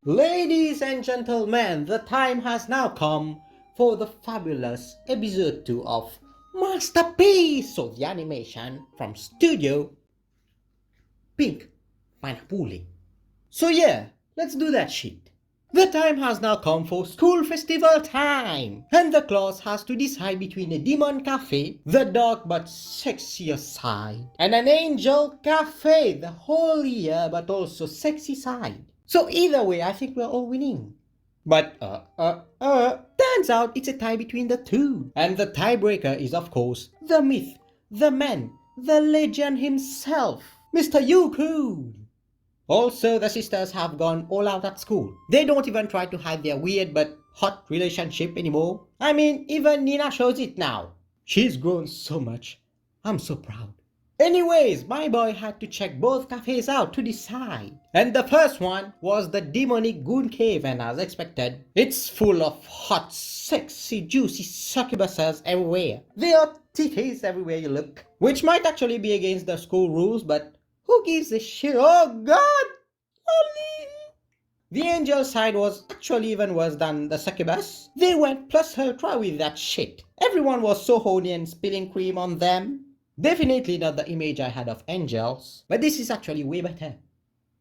Ladies and gentlemen, the time has now come for the fabulous episode 2 of Masterpiece of the Animation from Studio Pink Pineapple. So yeah, let's do that shit. The time has now come for school festival time, and the class has to decide between a demon cafe, the dark but sexier side, and an angel cafe, the holier but also sexy side. So either way, I think we're all winning. But turns out it's a tie between the two. And the tiebreaker is of course the myth, the man, the legend himself, Mr. Yuku. Also, the sisters have gone all out at school. They don't even try to hide their weird but hot relationship anymore. I mean, even Nina shows it now. She's grown so much. I'm so proud. Anyways, my boy had to check both cafes out to decide. And the first one was the demonic goon cave, and as expected, it's full of hot, sexy, juicy succubuses everywhere. There are titties everywhere you look. Which might actually be against the school rules, but who gives a shit? Oh god! Holy! The angel side was actually even worse than the succubus. They went plus ultra with that shit. Everyone was so horny and spilling cream on them. Definitely not the image I had of angels, but this is actually way better.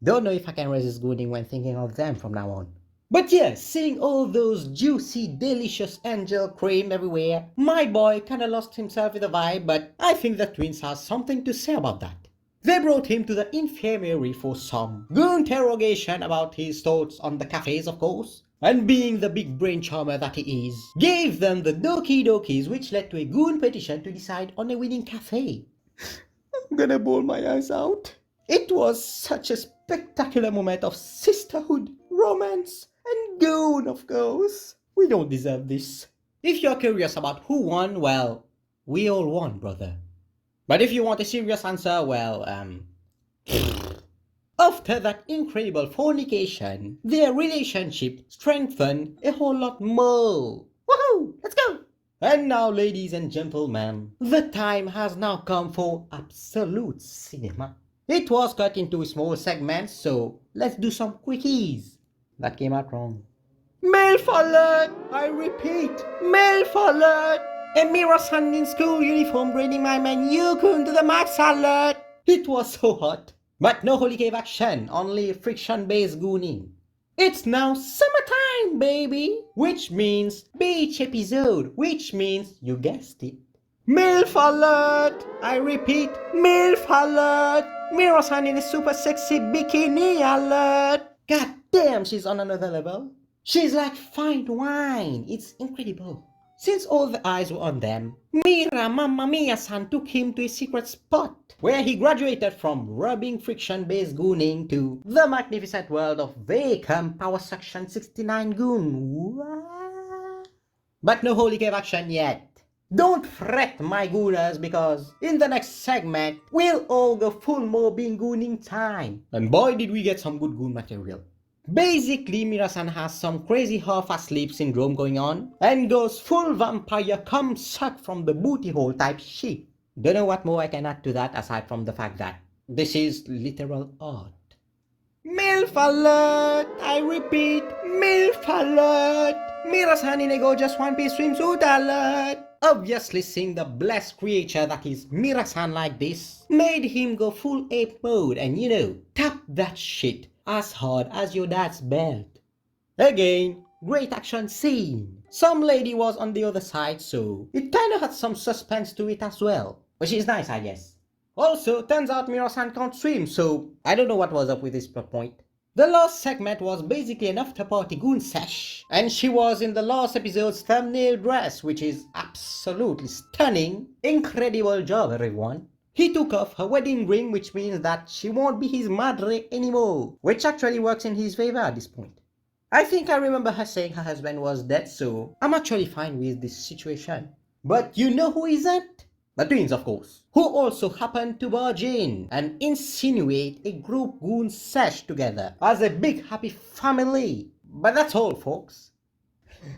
Don't know if I can resist gooning when thinking of them from now on. But yeah, seeing all those juicy, delicious angel cream everywhere, my boy kinda lost himself in the vibe, but I think the twins have something to say about that. They brought him to the infirmary for some goon interrogation about his thoughts on the cafes, of course, and being the big brain charmer that he is, gave them the doki dokis, which led to a goon petition to decide on a winning cafe. I'm gonna bawl my eyes out. It was such a spectacular moment of sisterhood, romance, and goon, of course. We don't deserve this. If you're curious about who won, well, we all won, brother. But if you want a serious answer, well, after that incredible fornication, their relationship strengthened a whole lot more. Woohoo! Let's go! And now, ladies and gentlemen, the time has now come for absolute cinema. It was cut into small segments, so let's do some quickies. That came out wrong. Milf alert! I repeat, Milf alert! A Mira-san in school uniform grading my man Yukun to the max alert! It was so hot. But no holy cave action, only friction-based gooning. It's now summertime, baby! Which means beach episode, which means you guessed it. Milf alert! I repeat, Milf alert! Mira-san in a super sexy bikini alert! God damn, she's on another level. She's like fine wine, it's incredible. Since all the eyes were on them, Mira Mamma Mia-san took him to a secret spot, where he graduated from rubbing friction-based gooning to the magnificent world of vacuum power suction 69 goon. What? But no holy cave action yet. Don't fret, my gooners, because in the next segment, we'll all go full mobbing gooning time. And boy did we get some good goon material. Basically, Mira-san has some crazy half-asleep syndrome going on and goes full vampire come suck from the booty hole type shit. Don't know what more I can add to that aside from the fact that this is literal art. Milf alert! I repeat, Milf alert! Mira-san in a gorgeous one-piece swimsuit alert! Obviously seeing the blessed creature that is Mira-san like this made him go full ape mode and tap that shit as hard as your dad's belt. Again, great action scene. Some lady was on the other side, so it kinda had some suspense to it as well. Which is nice, I guess. Also, turns out Mira-san can't swim, so I don't know what was up with this plot point. The last segment was basically an after-party goon sesh, and she was in the last episode's thumbnail dress, which is absolutely stunning. Incredible job, everyone. He took off her wedding ring, which means that she won't be his madre anymore, which actually works in his favor at this point. I think I remember her saying her husband was dead, so I'm actually fine with this situation. But you know who isn't? The twins, of course, who also happened to barge in and insinuate a group goon sesh together as a big happy family. But that's all, folks.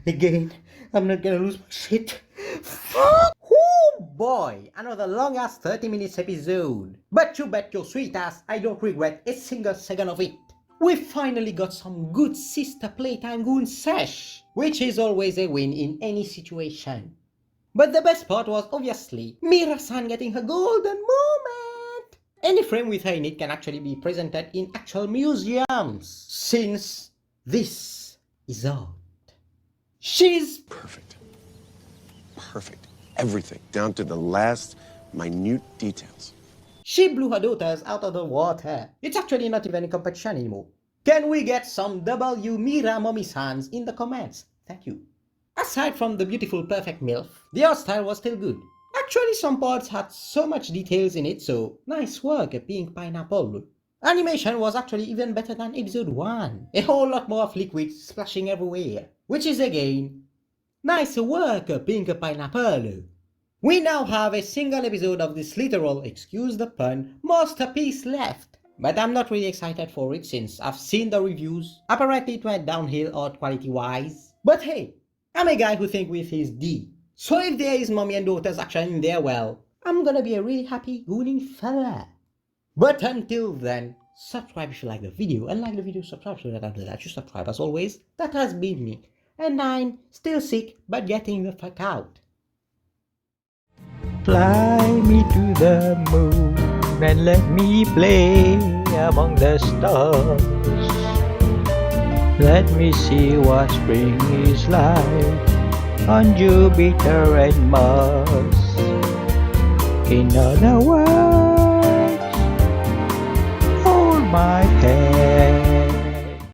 Again, I'm not gonna lose my shit. Fuck! Oh boy, another long ass 30 minutes episode. But you bet your sweet ass I don't regret a single second of it. We finally got some good sister playtime goon sesh, which is always a win in any situation. But the best part was obviously Mira-san getting her golden moment! Any frame with her in it can actually be presented in actual museums, since this is art. She's perfect. Perfect. Everything, down to the last minute details. She blew her daughters out of the water. It's actually not even a competition anymore. Can we get some W Mira Mommy-sans in the comments? Thank you. Aside from the beautiful perfect Milf, the art style was still good. Actually, some parts had so much details in it, so nice work, a pink pineapple. Animation was actually even better than episode 1. A whole lot more of liquid splashing everywhere, which is again, nice work, a pink pineapple. We now have a single episode of this literal, excuse the pun, masterpiece left. But I'm not really excited for it since I've seen the reviews. Apparently it went downhill art quality wise. But hey, I'm a guy who thinks with his D. So if there is mommy and daughter's action in there, well, I'm gonna be a really happy gooning fella. But until then, subscribe if you like the video, and like the video, subscribe so that after that you subscribe as always. That has been me, and I'm still sick but getting the fuck out. Fly me to the moon and let me play among the stars. Let me see what spring is like on Jupiter and Mars. In other words, hold my hand.